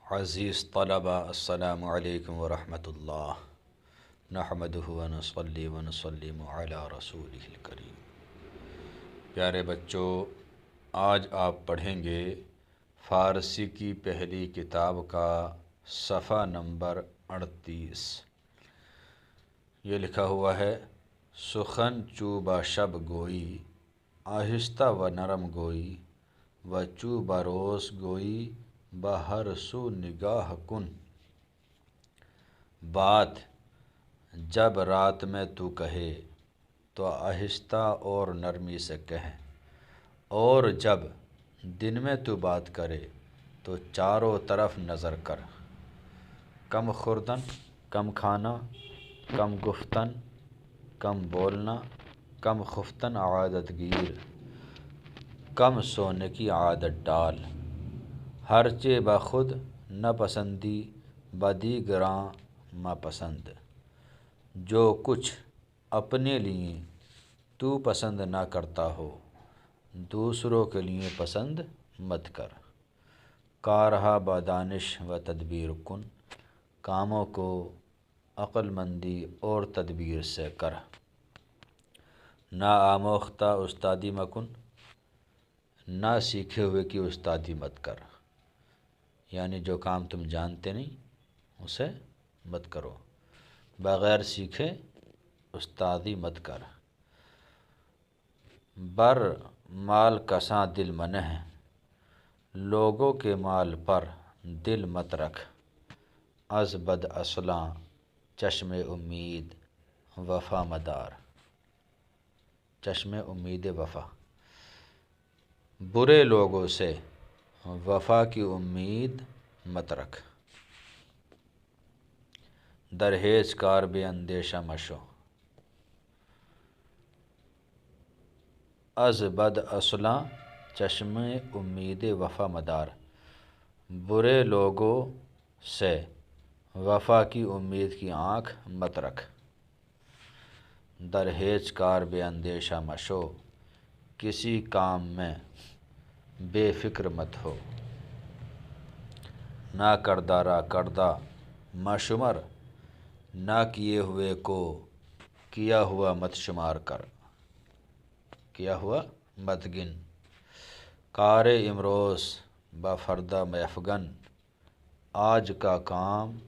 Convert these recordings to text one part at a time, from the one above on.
عزیز طلبہ السلام علیکم ورحمۃ اللہ نحمدہ ونصلی ونسلم علی رسولہ الکریم۔ پیارے بچوں، آج آپ پڑھیں گے فارسی کی پہلی کتاب کا صفحہ نمبر 38۔ یہ لکھا ہوا ہے: سخن چوبہ شب گوئی، آہستہ و نرم گوئی، و چوبہ روز گوئی بہر سو نگاہ کن۔ بات جب رات میں تو کہے تو آہستہ اور نرمی سے کہے، اور جب دن میں تو بات کرے تو چاروں طرف نظر کر۔ کم خوردن کم کھانا، کم گفتن کم بولنا، کم خفتن عادت گیر، کم سونے کی عادت ڈال۔ ہرچہ بخود نہ پسندی بدیگراں ماں پسند۔ جو کچھ اپنے لیے تو پسند نہ کرتا ہو، دوسروں کے لیے پسند مت کر۔ کارہا با دانش و تدبیر کن، کاموں کو عقل مندی اور تدبیر سے کر۔ نا آموختہ استادی مکن، نہ سیکھے ہوئے کی استادی مت کر، یعنی جو کام تم جانتے نہیں اسے مت کرو، بغیر سیکھے استادی مت کر۔ بر مال کساں دل منہ، لوگوں کے مال پر دل مت رکھ۔ از بد اصلاں چشم امید وفا مدار، چشم امید وفا۔ برے لوگوں سے وفا کی امید مت رکھ۔ در ہیچ کار بے اندیشہ مشو، از بد اصلاں چشم امید وفا مدار۔ برے لوگوں سے وفا کی امید کی آنکھ مت رکھ۔ در ہیچ کار بے اندیشہ مشو، کسی کام میں بے فکر مت ہو۔ نہ کردارا کردہ مشمر، نہ کیے ہوئے کو کیا ہوا مت شمار کر، کیا ہوا مت گن۔ کار امروز با فردہ میفگن، آج کا کام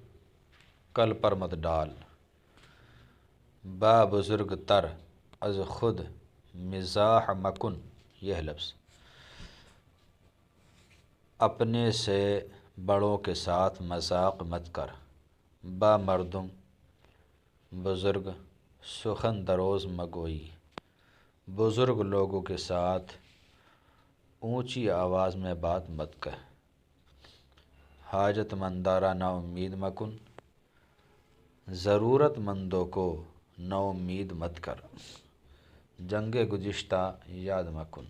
کل پر مت ڈال۔ با بزرگ تر از خود مزاح مکن، یہ لفظ اپنے سے بڑوں کے ساتھ مذاق مت کر۔ با مردم بزرگ سخن دروز مگوئی، بزرگ لوگوں کے ساتھ اونچی آواز میں بات مت کہہ۔ حاجت مندارا نا امید مکن، ضرورت مندوں کو نا امید مت کر۔ جنگ گزشتہ یاد مکن،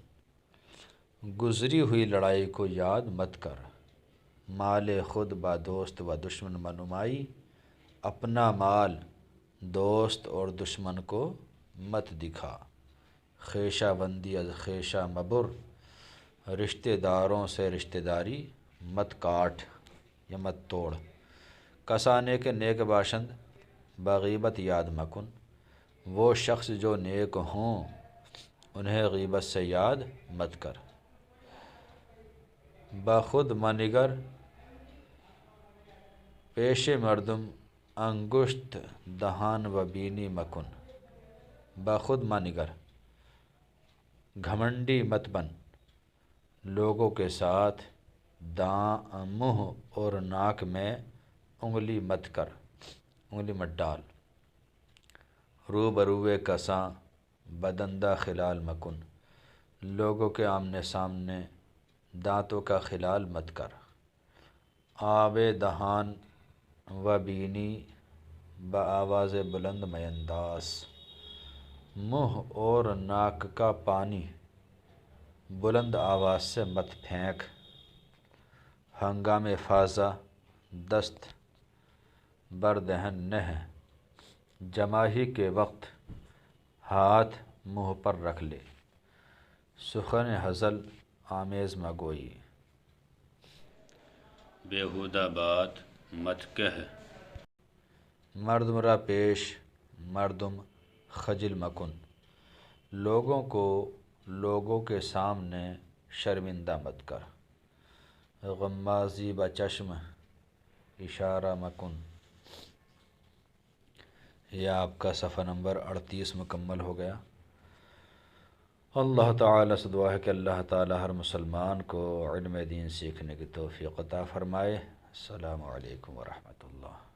گزری ہوئی لڑائی کو یاد مت کر۔ مال خود با دوست و دشمن منمائی، اپنا مال دوست اور دشمن کو مت دکھا۔ خیشہ بندی از خیشہ مبر، رشتہ داروں سے رشتہ داری مت کاٹ یا مت توڑ۔ کسانے کے نیک باشند با غیبت یاد مکن، وہ شخص جو نیک ہوں انہیں غیبت سے یاد مت کر۔ با خود منگر پیش مردم انگشت دہان و بینی مکن۔ با خود منگر گھمنڈی مت بن، لوگوں کے ساتھ منہ اور ناک میں انگلی مت کر، انگلی مت ڈال۔ روبروئے کساں بدندہ خلال مکن، لوگوں کے آمنے سامنے دانتوں کا خلال مت کر۔ آب دہان و بینی بآواز بلند میں انداز، منہ اور ناک کا پانی بلند آواز سے مت پھینک۔ ہنگام فاضہ دست بر دہن نہ، جماہی کے وقت ہاتھ منہ پر رکھ لے۔ سخن ہزل آمیز مگوئی، بیہودہ بات مت کہہ۔ مردم را پیش مردم خجل مکن، لوگوں کو لوگوں کے سامنے شرمندہ مت کر۔ غمازی بچشم اشارہ مکن۔ یہ آپ کا صفحہ نمبر 38 مکمل ہو گیا۔ اللہ تعالیٰ سے دعا ہے کہ اللہ تعالیٰ ہر مسلمان کو علم دین سیکھنے کی توفیق عطا فرمائے۔ السلام علیکم ورحمۃ اللہ۔